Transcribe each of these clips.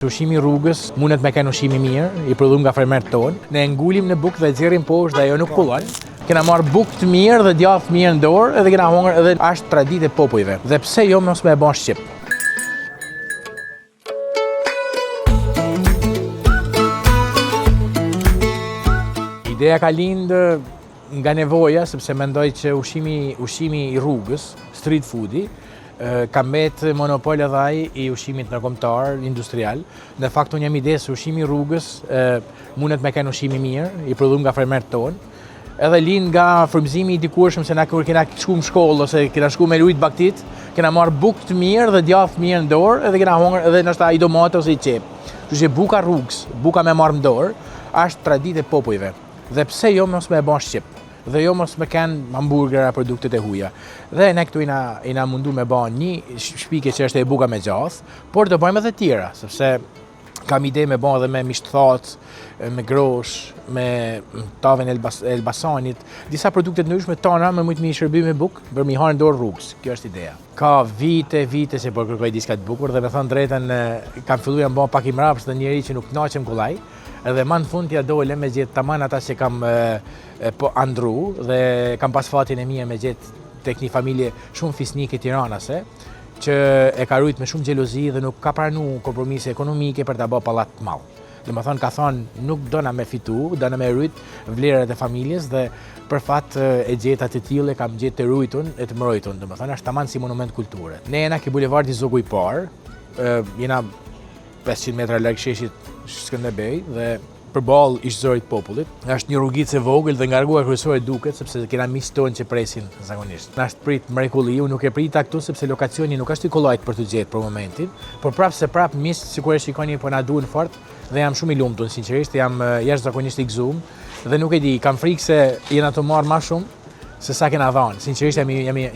Ushqimi i rrugës mundet me kenë ushqim i mirë, i prodhuar nga fermerët tonë. Ne ngulim në bukë dhe xherrim poshtë dhe ajo nuk pullon. Kena marrë bukë të mirë dhe djathë të mirë në dorë edhe kena hongër edhe është traditë e popujve. Dhe pse jo mos me e bën shqip. Ideja ka lindë nga nevoja, sepse mendoj që ushqimi i rrugës, street foodi, ka mbet monopol edhe ai i ushqimit ndërkombëtar, industrial. Në fakt unë jam ide se ushqimi i rrugës mundet me kenë ushqim i mirë, i prodhuar nga fermerët tonë. Edhe lind nga frymëzimi i dikurshëm se na kur kena shku në shkollë ose kena shku me lujt baktit, kena marrë bukë të mirë dhe djathë të mirë në dorë edhe kena hongër edhe ndoshta i domate ose i qep. Kështu që buka rrugës, buka me marrë në dorë, është traditë e popujve. Dhe pse jo mos me e bën shqip. Dhe jo mos me kenë hamburgera, produktet e huaja. Dhe ne këtu ina mundu me bën një shpike që është e buka me gjathë, por do bëjmë edhe tjera, sepse kam ide me bën edhe me misht thatë, me grosh, me taven e Elbasanit, disa produkte të ndryshme tona me mujt me i shërbim me bukë për mi harë në dorë rrugës. Kjo është ideja. Ka vite se po kërkoj diçka të bukur dhe me thënë drejtën kam filluar jam bën pak i mrapsht dhe njëri që nuk kënaqem kollaj. Edhe ma në fund t'ja dole me gjithë taman ata që kam po andru dhe kam pas fatin e mia me gjithë tek një familje shumë fisnike tiranase që e ka rujt me shumë xhelozi dhe nuk ka pranu kompromise ekonomike për t'a bë pallat të madh. Dhe më thonë ka thonë nuk dona me fitu, dona me rujt vlerat e familjes dhe për fat e gjeta të tillë kam gjetë të rujtun e të mbrojtun. Dhe më thonë është taman si monument kulture. Ne jena ke bulevardi Zogu i parë, jena 500 metra larg sheshit Skënderbej dhe përballë Ishzorit popullit. Është një rrugicë e vogël dhe nga rruga kryesore duket sepse kena miqtë tonë që presin zakonisht. Na është prit mrekulli, unë nuk e prita këtu sepse lokacioni nuk është i kollajt për të gjetë për momentin, por prapë miqtë sikur e shikoni po na duan fort dhe jam shumë i lumtur sinqerisht, jam jashtëzakonisht i gëzuar dhe nuk e di, kam frikë se jena të marr më shumë se sa kena dhënë. Sinqerisht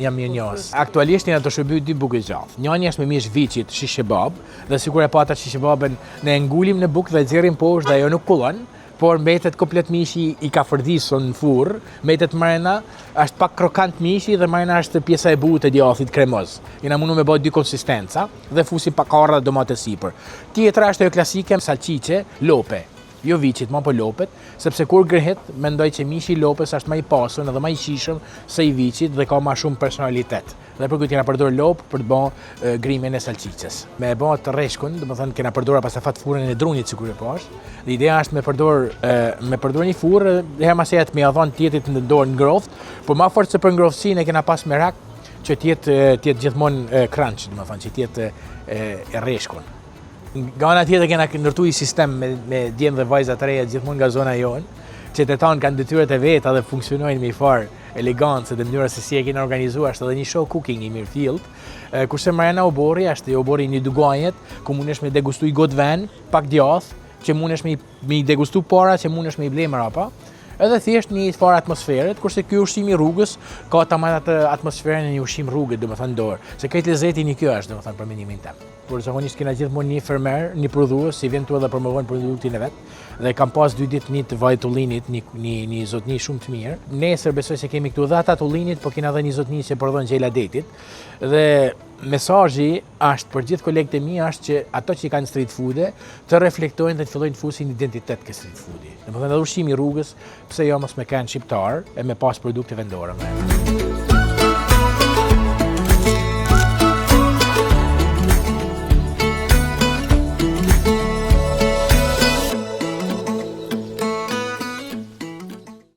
jam mirënjohës. Aktualisht jena të shërby 2 bukë gjathë. Njëri është me mish viçit shish kebab, dhe sikur e pata shish kebabën ne ngulim në bukë dhe xherrim poshtë dhe ajo nuk pullon, por mbetet komplet mishi i ka fërdisur në furr, mbetet mrena, është pak krokant mishi dhe mrena është pjesa e butë e djathit kremoz. Jena mundu me bë 2 konsistenca dhe fusi pak karra dhe domate sipër. Tjetra është ajo klasike salcice, lope. Jo viçit, ma po lopet, sepse kur grehet, mendoj që mishi i lopes është më i pasur edhe më i qishëm se i viçit dhe ka më shumë personalitet. Dhe për këtë kena përdor lopë për të bën grimin e salcices. Me e bën të rreshkun, domethënë kena përdorur pas fat furrën e drunit sikur e pash. Dhe ideja është me përdor një furrë, herë mas herë me ia dhon tjetit në dorë ngrohtë, por më fort se për ngrohtësinë e kena pas merak që të jetë gjithmonë crunch, domethënë që të jetë e rreshkun. Nga ana tjetër kena ndërtu i sistem me djemë dhe vajza të reja gjithmonë nga zona jonë, që të tanë kanë detyrat e veta dhe funksionojnë me i farë elegancë dhe mënyra se si e kena organizuar, është edhe një show cooking i mirë fillt, kurse mrena obori është obori një dugajet, ku mundesh me degustu i got ven, pak djathë, që mundesh me i degustu para, që mundesh me i ble mrapa, edhe thjesht një farë atmosferët, kurse ky ushqim i rrugës ka tamam atë atmosferën e një ushqim rrugë, domethënë dorë, se këtë lezetin i kjo është, domethënë për mendimin tim. Por zakonisht kena gjithmonë një fermer, një prodhues, si vjen këtu edhe promovon produktin e vet, dhe kam pas 2 ditë një të vaj tullinit, një zotëni shumë të mirë. Nesër besoj se kemi këtu dhe ata tullinit, po kena edhe një zotëni që prodhon gjela detit. Dhe mesazhi është për gjithë kolegët e mi është që ato që kanë street food të reflektojnë dhe të fillojnë të fusin identitet ke street foodi. Domethënë edhe ushqimi i rrugës, pse jo mos me kanë shqiptar e me pas produkte vendore.